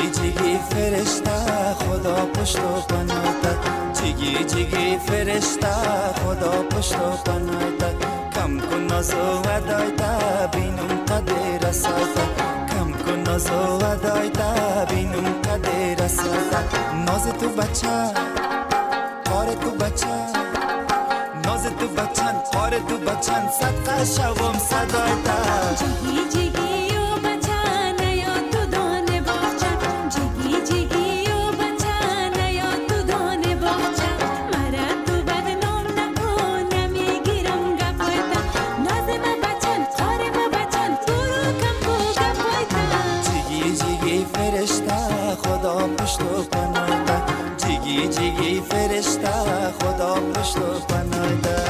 جیگی جیگی فرشته خدا پشت و پناهت، جیگی جیگی فرشته خدا پشت و پناهت. کم کن ناز و ادایت بینم قدر رسایت، کم کن ناز و ادایت بینم قدر رسایت. ناز تو بچه کار تو بچه، ناز تو بچن کار تو بچن، صدقه شوم صدایت. جیگی جیگی و بچه نیا تو دانه باغچه، جیگی جیگی و بچه نیا تو دانه باغچه. مرا تو بدنام نکن نمیگیرم گپایت، ناز ما بچن کار ما بچن برو کم گو گپایت. جیگی جیگی فرشته خدا پشت و پناهت، جیگی جیگی فرشته خدا پشت و پناهت.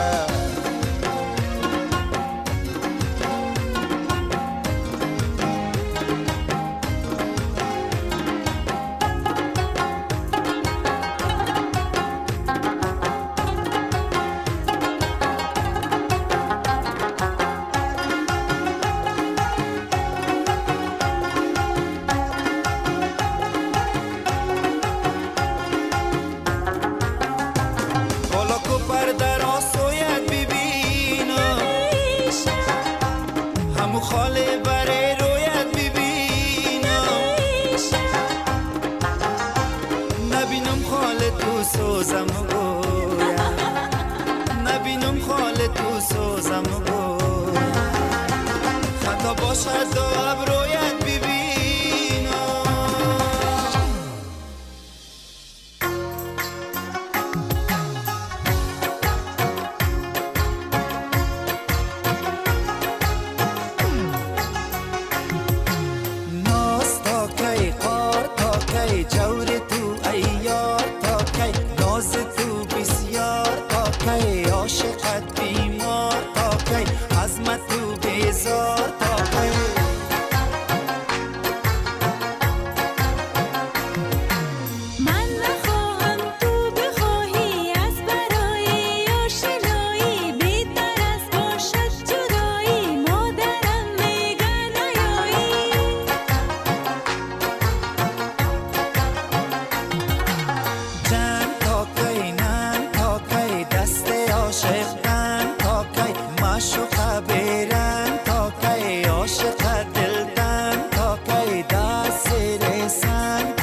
در آسویت ببینم همو خاله بره رویت ببینم، نبینم خاله تو سوزم گویم، نبینم خاله تو سوزم گویم. خطا باشد دو ابرویت ببینم. جور تو ایار تا کی، ناز تو بسیار تا کی، عاشقت بیمار تا کی، عزمت تو بیزار تا کی. من نخواهم تو بخواهی از برای آشنایی، بی‌تر از باشد جدایی، مادرم میگه نیایی. جنگ تا کی ننگ تا کی، دست عاشق تنگ تا کی، معشوقه بیرنگ تا کی، عاشق دل تنگ تا کی، دست زیر سنگ